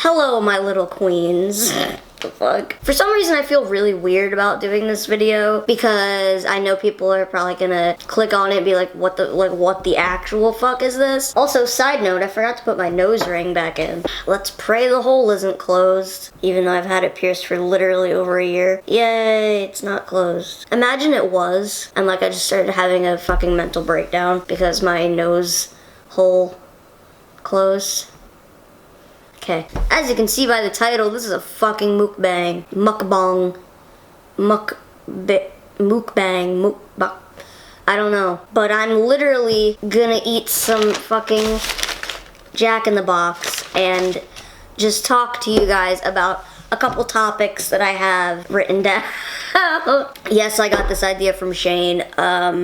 Hello, my little queens. The fuck? For some reason, I feel really weird about doing this video because I know people are probably gonna click on it and be like, what the actual fuck is this? Also, side note, I forgot to put my nose ring back in. Let's pray the hole isn't closed, even though I've had it pierced for literally over a year. Yay, it's not closed. Imagine it was, and like I just started having a fucking mental breakdown because my nose hole closed. Okay, as you can see by the title, this is a fucking mukbang. Mukbang. I don't know. But I'm literally gonna eat some fucking Jack in the Box and just talk to you guys about a couple topics that I have written down. Yes, I got this idea from Shane.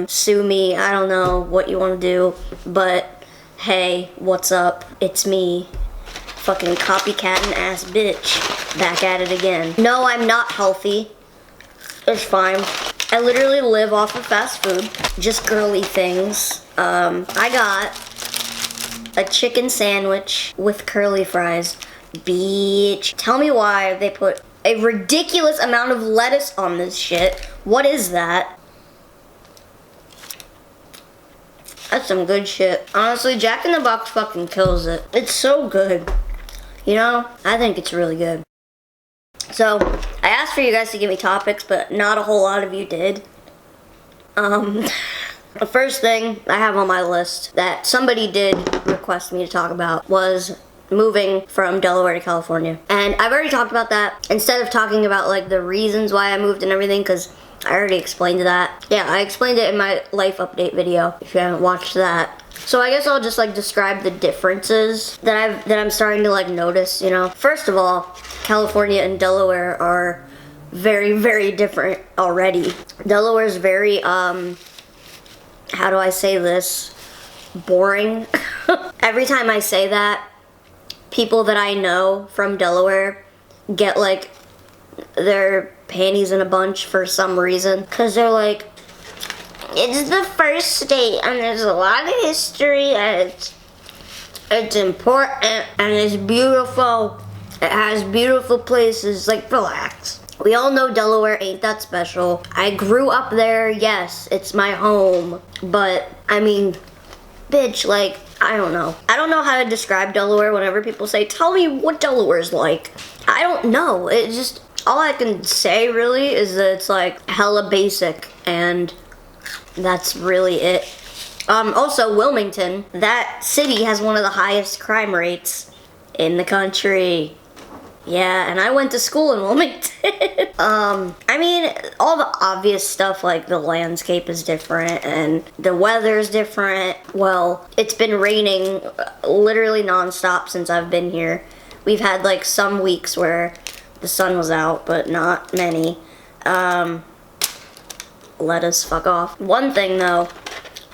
Sue me, I don't know what you want to do, but hey, what's up? It's me. Fucking copycatting ass bitch. Back at it again. No, I'm not healthy. It's fine. I literally live off of fast food. Just girly things. I got a chicken sandwich with curly fries. Bitch. Tell me why they put a ridiculous amount of lettuce on this shit. What is that? That's some good shit. Honestly, Jack in the Box fucking kills it. It's so good. You know, I think it's really good. So, I asked for you guys to give me topics, but not a whole lot of you did. The first thing I have on my list that somebody did request me to talk about was moving from Delaware to California. And I've already talked about that. Instead of talking about like the reasons why I moved and everything, because I already explained that. Yeah, I explained it in my life update video, if you haven't watched that. So I guess I'll just like describe the differences that I'm starting to like notice, you know. First of all, California and Delaware are very, very different already. Delaware's very, how do I say this? Boring. Every time I say that, people that I know from Delaware get like their panties in a bunch for some reason. Because they're like, it's the first state and there's a lot of history and it's important and it's beautiful. It has beautiful places. Like, relax. We all know Delaware ain't that special. I grew up there, yes, it's my home. But, I mean, bitch, like, I don't know. I don't know how to describe Delaware whenever people say, tell me what Delaware's like. I don't know. It just, all I can say really is that it's like hella basic and that's really it. Also, Wilmington, that city has one of the highest crime rates in the country. Yeah, and I went to school in Wilmington. I mean, all the obvious stuff like the landscape is different and the weather is different. Well, it's been raining literally nonstop since I've been here. We've had like some weeks where the sun was out, but not many. Let us fuck off. One thing though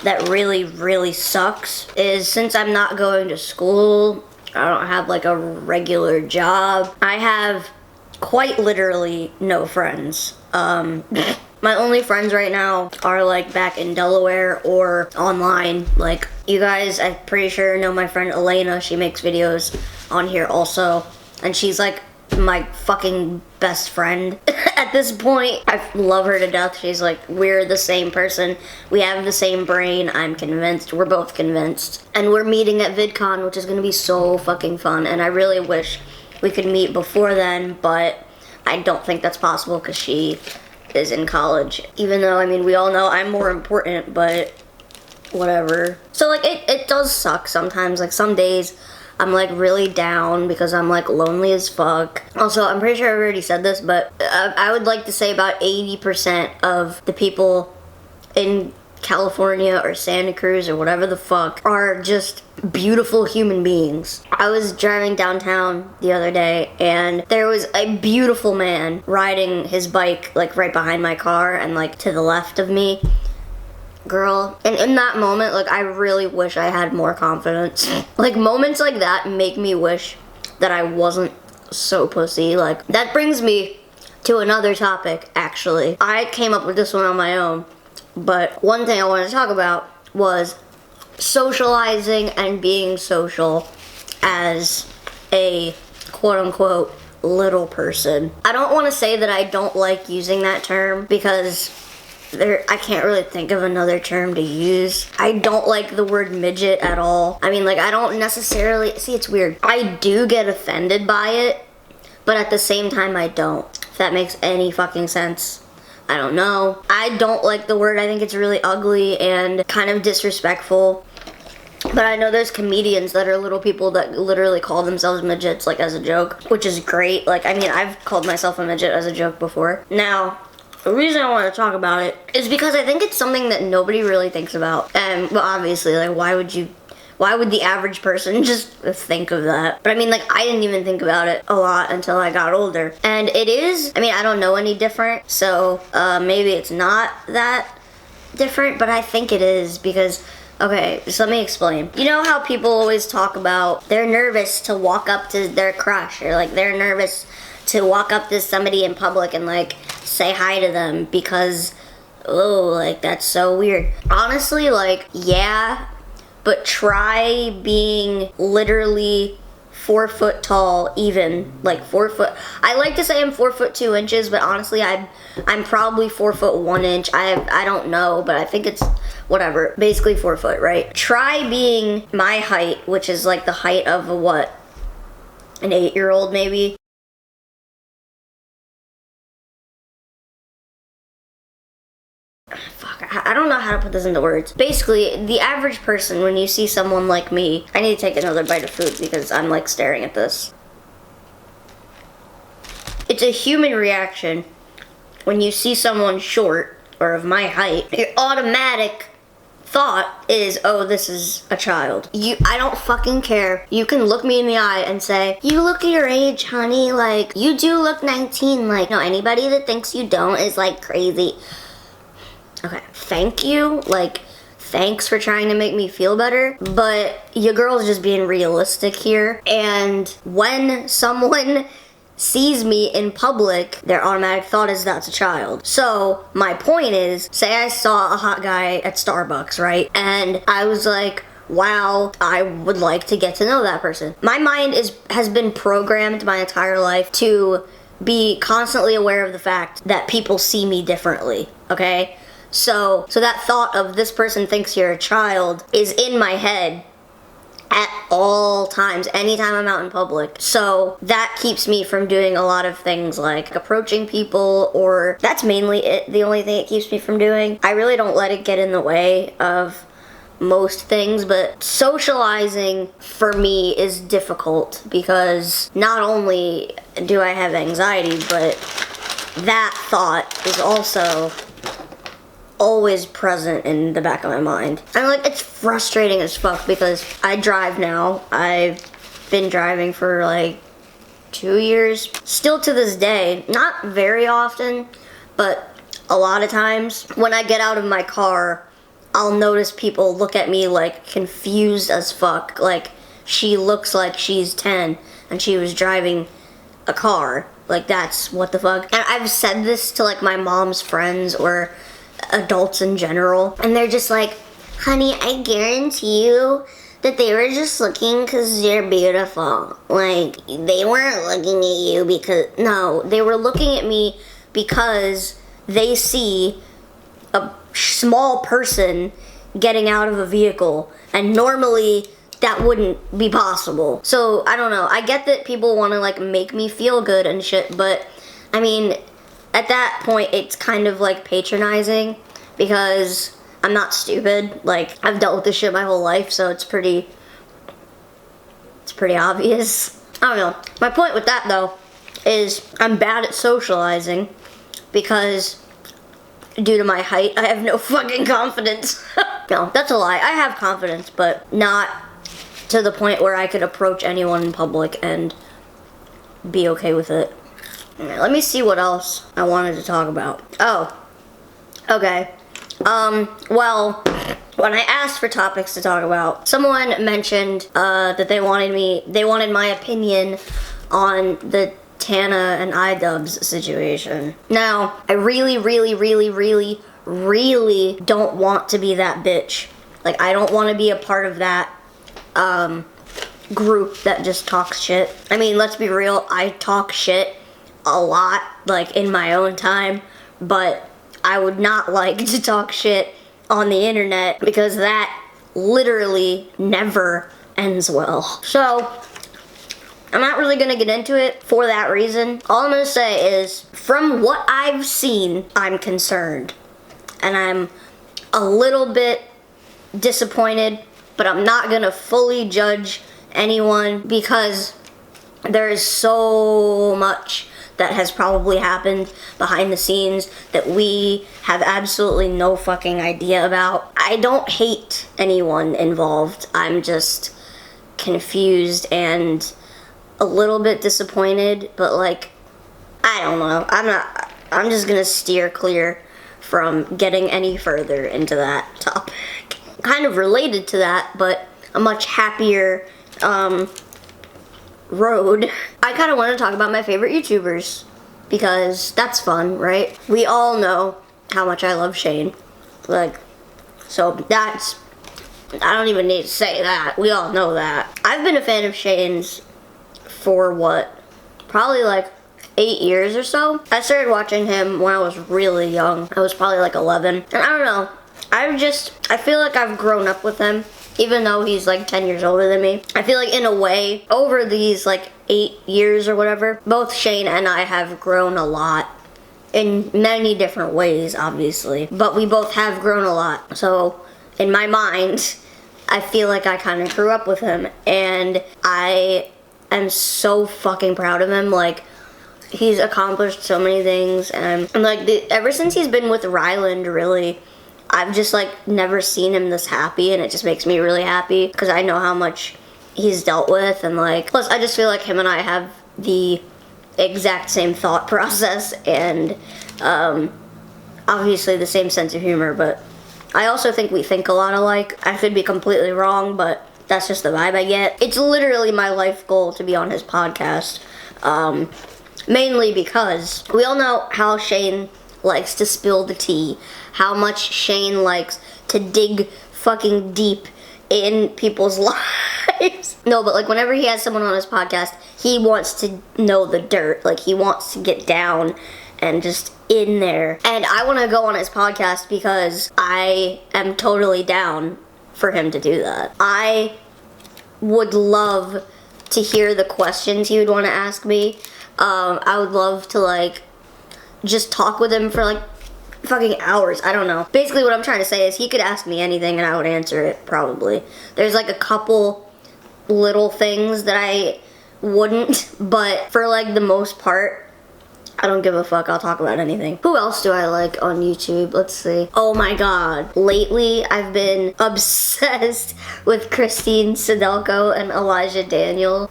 that really, really sucks is since I'm not going to school, I don't have like a regular job, I have quite literally no friends. My only friends right now are like back in Delaware or online. Like, you guys, I'm pretty sure know my friend Elena. She makes videos on here also, and she's like my fucking best friend at this point. I love her to death. She's like, we're the same person. We have the same brain. I'm convinced. We're both convinced. And we're meeting at VidCon, which is gonna be so fucking fun. And I really wish we could meet before then, but I don't think that's possible because she is in college. Even though, I mean, we all know I'm more important, but whatever. So like, it does suck sometimes. Like, some days I'm like really down because I'm like lonely as fuck. Also, I'm pretty sure I already said this, but I would like to say about 80% of the people in California or Santa Cruz or whatever the fuck are just beautiful human beings. I was driving downtown the other day and there was a beautiful man riding his bike like right behind my car and like to the left of me. Girl, and in that moment, like, I really wish I had more confidence. Like, moments like that make me wish that I wasn't so pussy. Like, that brings me to another topic, actually. I came up with this one on my own, but one thing I wanted to talk about was socializing and being social as a quote unquote little person. I don't want to say that I don't like using that term because I can't really think of another term to use. I don't like the word midget at all. I mean, like, I don't necessarily, see, it's weird. I do get offended by it, but at the same time I don't. If that makes any fucking sense. I don't know. I don't like the word. I think it's really ugly and kind of disrespectful. But I know there's comedians that are little people that literally call themselves midgets, like, as a joke, which is great. Like, I mean, I've called myself a midget as a joke before. Now, the reason I want to talk about it is because I think it's something that nobody really thinks about. Well, obviously, like, why would the average person just think of that? But I mean, like, I didn't even think about it a lot until I got older. And it is, I mean, I don't know any different, so maybe it's not that different, but I think it is because, okay, just let me explain. You know how people always talk about they're nervous to walk up to their crush, or like they're nervous to walk up to somebody in public and like say hi to them because, oh, like that's so weird. Honestly, like, yeah, but try being literally 4 foot tall, even like 4 foot. I like to say I'm 4 foot 2 inches, but honestly, I'm probably 4 foot 1 inch. I don't know, but I think it's whatever. Basically 4 foot, right? Try being my height, which is like the height of a what? An 8-year-old maybe. I don't know how to put this into words. Basically, the average person, when you see someone like me, I need to take another bite of food because I'm like staring at this. It's a human reaction when you see someone short or of my height. Your automatic thought is, oh, this is a child. I don't fucking care. You can look me in the eye and say, you look your age, honey, like, you do look 19. Like, no, anybody that thinks you don't is like crazy. Okay, thank you, like, thanks for trying to make me feel better, but your girl's just being realistic here, and when someone sees me in public, their automatic thought is that's a child. So, my point is, say I saw a hot guy at Starbucks, right, and I was like, wow, I would like to get to know that person. My mind has been programmed my entire life to be constantly aware of the fact that people see me differently, okay? So that thought of this person thinks you're a child is in my head at all times, anytime I'm out in public. So that keeps me from doing a lot of things like approaching people, or that's mainly it, the only thing it keeps me from doing. I really don't let it get in the way of most things, but socializing for me is difficult because not only do I have anxiety, but that thought is also always present in the back of my mind. And like, it's frustrating as fuck because I drive now. I've been driving for like 2 years. Still to this day, not very often, but a lot of times when I get out of my car, I'll notice people look at me like confused as fuck. Like, she looks like she's 10 and she was driving a car. Like, that's what the fuck. And I've said this to like my mom's friends or adults in general, and they're just like, honey, I guarantee you that they were just looking because you're beautiful. Like, they weren't looking at you because, no, they were looking at me because they see a small person getting out of a vehicle, and normally that wouldn't be possible. So, I don't know, I get that people want to like make me feel good and shit, but I mean, at that point, it's kind of like patronizing because I'm not stupid. Like, I've dealt with this shit my whole life, so it's pretty obvious. I don't know. My point with that, though, is I'm bad at socializing because due to my height, I have no fucking confidence. No, that's a lie. I have confidence, but not to the point where I could approach anyone in public and be okay with it. Let me see what else I wanted to talk about. Oh, okay. Well, when I asked for topics to talk about, someone mentioned that they wanted my opinion on the Tana and iDubbbz situation. Now, I really, really, really, really, really don't want to be that bitch. Like, I don't want to be a part of that group that just talks shit. I mean, let's be real, I talk shit a lot, like, in my own time, but I would not like to talk shit on the internet because that literally never ends well. So, I'm not really gonna get into it for that reason. All I'm gonna say is, from what I've seen, I'm concerned. And I'm a little bit disappointed, but I'm not gonna fully judge anyone because there is so much that has probably happened behind the scenes that we have absolutely no fucking idea about. I don't hate anyone involved. I'm just confused and a little bit disappointed, but like, I don't know. I'm just gonna steer clear from getting any further into that topic. Kind of related to that, but a much happier road. I kind of want to talk about my favorite YouTubers because that's fun, right? We all know how much I love Shane. Like, so that's, I don't even need to say that. We all know that. I've been a fan of Shane's for what? Probably like 8 years or so. I started watching him when I was really young. I was probably like 11. And I don't know. I feel like I've grown up with him, even though he's like 10 years older than me. I feel like in a way, over these like 8 years or whatever, both Shane and I have grown a lot. In many different ways, obviously. But we both have grown a lot. So, in my mind, I feel like I kind of grew up with him. And I am so fucking proud of him. Like, he's accomplished so many things. And like, ever since he's been with Reilly, really, I've just like never seen him this happy, and it just makes me really happy because I know how much he's dealt with, and like, plus I just feel like him and I have the exact same thought process and obviously the same sense of humor, but I also think we think a lot alike. I could be completely wrong, but that's just the vibe I get. It's literally my life goal to be on his podcast, mainly because we all know how Shane likes to spill the tea, how much Shane likes to dig fucking deep in people's lives. No, but like whenever he has someone on his podcast, he wants to know the dirt. Like, he wants to get down and just in there. And I want to go on his podcast because I am totally down for him to do that. I would love to hear the questions he would want to ask me. I would love to like just talk with him for like fucking hours. I don't know. Basically what I'm trying to say is he could ask me anything and I would answer it, probably. There's like a couple little things that I wouldn't, but for like the most part, I don't give a fuck. I'll talk about anything. Who else do I like on YouTube? Let's see. Oh my god. Lately, I've been obsessed with Christine Sedelko and Elijah Daniels.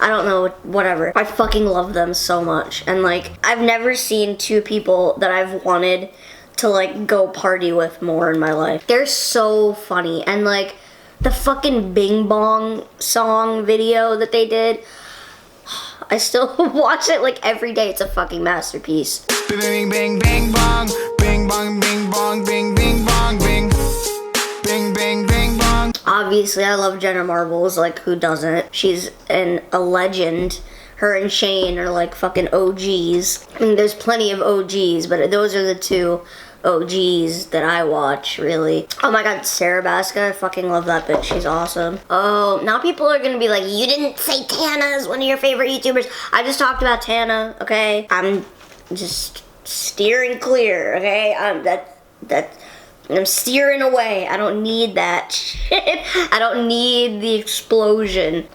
I don't know, whatever. I fucking love them so much. And like, I've never seen two people that I've wanted to like go party with more in my life. They're so funny. And like, the fucking Bing Bong song video that they did, I still watch it like every day. It's a fucking masterpiece. Bing, bing, bing, bong. Bing, bong, bing, bong, bing, bing, bong, bing. Bing, bing, bing, bong. Obviously, I love Jenna Marbles, like, who doesn't? She's a legend. Her and Shane are, like, fucking OGs. I mean, there's plenty of OGs, but those are the two OGs that I watch, really. Oh my god, Sarah Baska, I fucking love that bitch. She's awesome. Oh, now people are gonna be like, you didn't say Tana is one of your favorite YouTubers. I just talked about Tana, okay? I'm just steering clear, okay? I'm steering away. I don't need that shit. I don't need the explosion.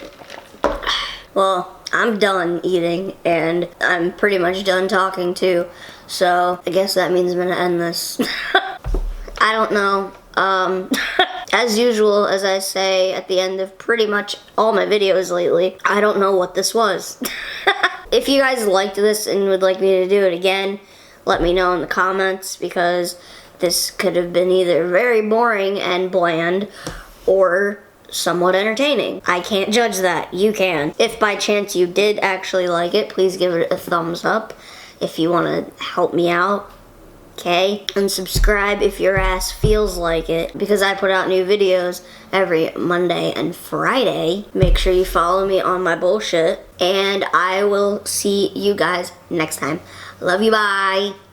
Well, I'm done eating, and I'm pretty much done talking too. So, I guess that means I'm gonna end this. I don't know. As usual, as I say at the end of pretty much all my videos lately, I don't know what this was. If you guys liked this and would like me to do it again, let me know in the comments, because this could have been either very boring and bland or somewhat entertaining. I can't judge that. You can. If by chance you did actually like it, please give it a thumbs up. If you want to help me out, Okay? And subscribe if your ass feels like it, because I put out new videos every Monday and Friday. Make sure you follow me on my bullshit, and I will see you guys next time. Love you, bye.